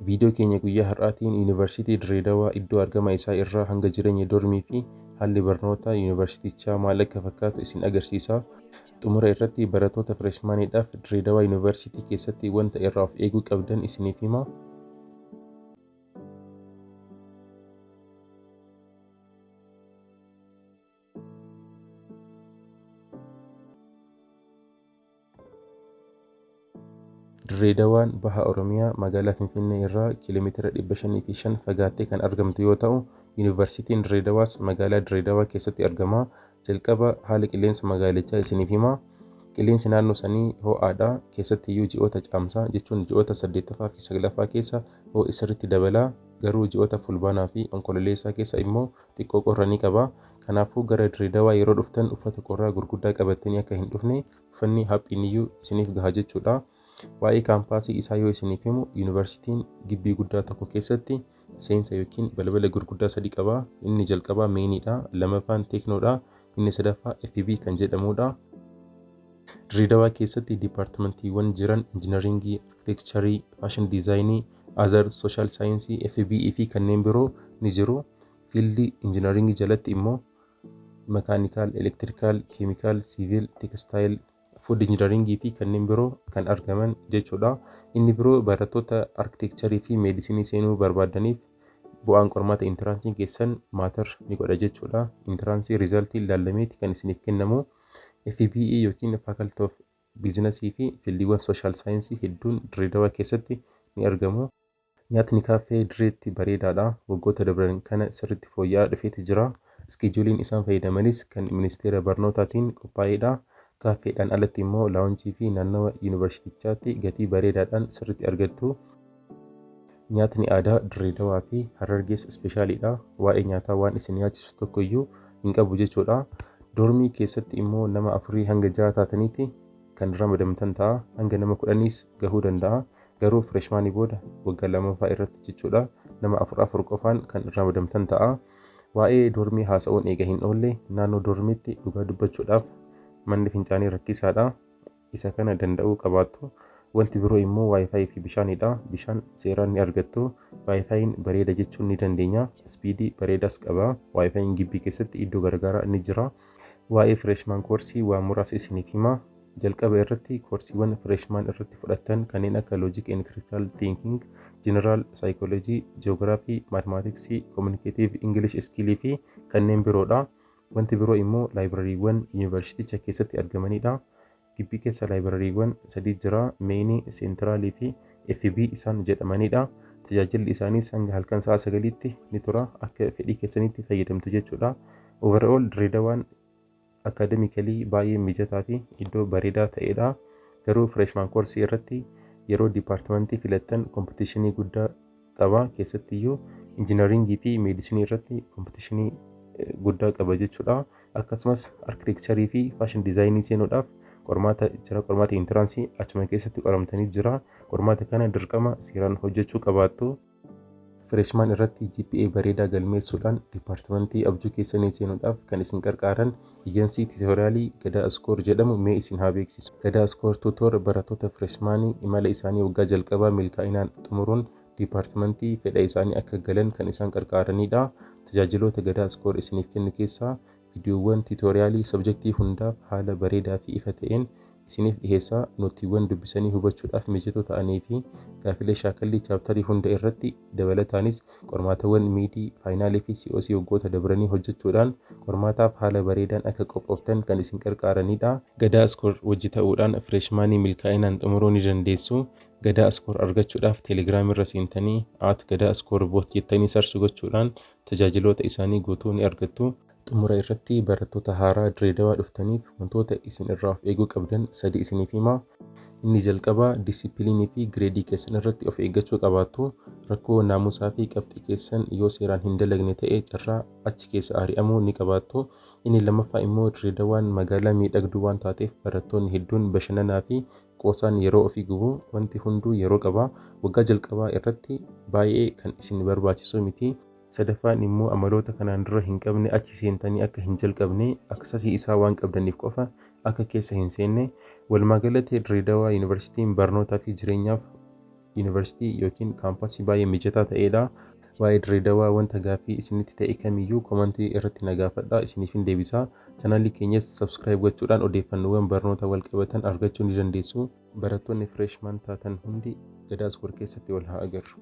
Viidiyoo keenya guyyaa har'aatiin Yuunivarsiitii Dirreedawaa iddoo argama isaa irraa hanga jireenya dormii fi haalli barnoota yuunivarsiitichaa maal akka fakkaatu isin agarsiisa. Xumura irratti barattoota Fireeshmaaniidhaaf Dirreedawaa Yuunivarsiitii keessatti wanta irraa of eeguu qabdan isiniif hima. Dirreedawaan baha Oromiyaa magaalaa Finfinnee irraa kiiloomeetira 505 fagaattee kan argamtu yoo ta'u, Yuunivarsiitiin Dirreedawaas magaalaa Dirreedawaa keessatti argama. Jalqaba haala qilleensa magaalichaa isiniif hima. Qilleensi naannoo sanii ho'aadha. Keessattiyyuu ji'oota caamsaa jechuun ji'oota 8ffaa fi 9ffaa keessa ho'i sirriitti dabala. Garuu ji'oota fulbaanaa fi onkololeessaa keessa immoo xiqqoo qorra ni qaba. Kanaafuu gara Dirreedawaa yeroo dhuftan uffata qorraa gurguddaa qabattanii akka hin dhufne uffanni haphiniyyuu isiniif gaha jechuudha. Waa'ee kaampaasii isaa yoo isiniif himu, Yuunivarsiitiin gibbii guddaa tokko keessatti seensa yookiin balbala gurguddaa 3 qaba. Inni jalqabaa meeniidha, lamaffaan teeknoodha, inni sadaffaa FB kan jedhamudha. Dirreedawaa keessatti diipaartimentiiwwan jiran injiinaringii, arkitekcharii, faashin diizaayinii, azar, sooshaal saayinsii, FBE fi kanneen biroo ni jiru. Fiildii injiinaringii jalatti immoo makaanikaal, elektirikaal, keemikaal, siivil, teekstaayil, fuud injiinaringii fi kanneen biroo kan argaman jechuudha. Inni biroo barattoota arkitekcharii fi meedisinii seenuu barbaadaniif bu'aan qormaata intiraansii keessan maatar ni godha jechuudha. Intiraansii riizaaltii ilaalameeti kan isiniif kennamu. FBE yookiin Faculty of Biizinasii fi fiildiiwwan sooshaal saayinsii hedduun Dirreedawaa keessatti ni argamu. Nyaatni kaaffee Dirreetti bareedaadha. Waggoota dabran kana sirriitti fooyya'aa dhufeeti jira. Iskeejuuliin isaan fayyadamanis kan ministeera barnootaatiin qophaa'edha. Kaaffeedhaan alatti immoo laawunjii fi naannawa yuunivarsiitichaatti gatii bareedaadhaan sirriitti argattu. Nyaatni aadaa Dirreedawaa fi Harargees ispeeshaaliidha. Waa'ee nyaataa waan isin yaachisu tokkoyyuu hin qabu jechuudha. Doormii keessatti immoo nama 4 hanga 6 taataniiti kan ramadamtan ta'a. Hanga nama 10s gahuu danda'a. Garuu Fireeshmaanii booda waggaa lamaffaa irratti jechuudha nama 4 qofaan kan ramadamtan ta'a. Waa'ee doormii haasa'uun eega hin oolle naannoo doormiitti dhugaa dubbachuudhaaf manni fincaanii rakkisaadha. Isa kana danda'uu qabaattu. Wanti biroo immoo waayifaayi fi bishaanidha. Bishaan seeraan ni argattu. Waayifaayiin bareeda jechuun ni dandeenya. Ispiidii bareedaas qaba. Waayifaayiin gibbii keessatti iddoo garagaraa ni jira. Waa'ee Fireeshmaan koorsii waan muraasa isiniif hima. Jalqaba irratti koorsiiwwan Fireeshmaan irratti fudhattan kanneen akka Loojik and Critical Thinking, Jeneraal Saayikooloojii, Ji'oogiraafii, Maatimaatiksii, Kominikeetiiv Ingilish Iskilii fi kanneen biroodha. Wanti biroo immoo laayibirariiwwan yuunivarsiiticha keessatti argamanidha. Gibbii keessa laayibirariiwwan 3 jira. Meenii, Seentiraalii fi FB isaan jedhamanidha. Tajaajilli isaaniis hanga halkan sa'a 9tti ni tura. Akka fedhii keessanitti fayyadamtu jechuudha. Overall Dirreedawaan akaademikalii baay'ee mijataa fi iddoo bareedaa ta'edha. Garuu Fireeshmaan koorsii irratti yeroo diipaartimentii filattan kompitishinii guddaa qaba. Keessattiyyuu injiinaringii fi meedisinii irratti kompitishinii guddaa qaba jechuudha. Akkasumas arkitekcharii fi faashin diizaayinii seenuudhaaf qormaata jira. Qormaata intiraansii achuma keessatti qoramtanii jira. Qormaata kana dirqama seeraan hojjechuu qabaattu. Fireeshmaan irratti GPA bareedaa galmeessuudhaan diipaartimentii abjuu keessanii seenuudhaaf kan isin gargaaran eejensii tiitoriyaalii Gadaa Iskoor jedhamu mee isin haa beeksisu. Gadaa Iskoor tuutor barattoota Fireeshmaanii imala isaanii waggaa jalqabaa milkaa'inaan xumuruun diipaartimentii fedha isaanii akka galan kan isaan gargaaranidha. Tajaajiloota Gadaa Iskoor isiniif kennu keessaa viidiyoowwan tiitoriyaalii sabjektii hundaaf haala bareedaa fi ifa ta'een isiniif dhiheessaa. Nootiiwwan dubbisanii hubachuudhaaf mijatoo ta'anii fi gaafilee shaakallii chaaptarii hunda irratti dabalataanis qormaatawwan miidii, faayinaalii fi COC waggoota dabranii hojjechuudhaan qormaataaf haala bareedaan akka qophooftan kan isin gargaaranidha. Gadaa Iskoor wajji ta'uudhaan Fireeshmaanii milkaa'inaan xumuruu ni dandeessu. Gadaa Iskoor argachuudhaaf teelegiraamii irra seentanii @gadaa iskoor boot jettanii sarchi gochuudhaan tajaajiloota isaanii guutuu ni argattu. Xumura irratti barattoota haaraa Dirreedawaa dhuftaniif wantoota isin irraa of eeguu qabdan 3 isiniif hima. Inni jalqabaa diisippiliinii fi gireedii keessan irratti of eeggachuu qabaattu. Rakkoo naamusaa fi qabxii keessan yoo seeraan hin dalagne ta'e carraa achi keessa ari'amuu ni qabaattu. Inni lammaffaa immoo Dirreedawaan magaalaa miidhagduu waan taateef barattoonni hedduun bashannanaa fi qoosaan yeroo ofii gubu. Wanti hunduu yeroo qaba. Waggaa jalqabaa irratti baay'ee kan isin barbaachisu miti. Sadaffaan immoo amaloota kanaan dura hin qabne achi seentanii akka hin jalqabne akkasii isaa waan qabdaniif qofa akka keessa hin seenne. Walumaagalatti Dirreedawaa Yuunivarsiitiin barnootaa fi jireenyaaf yuunivarsiitii yookiin kaampaasii baay'ee mijataa ta'edha. Waa'ee Dirreedawaa wanta gaaffii isinitti ta'e kamiyyuu komantii irratti na gaafadhaa, isiniifin deebisaa. Chaanaalii keenyas sabskiraayib gochuudhaan odeeffannoowwan barnoota wal qabatan argachuu ni dandeessu. Barattoonni fireeshmaan taatan hundi Gadaa Iskool keessatti wal haa agarru.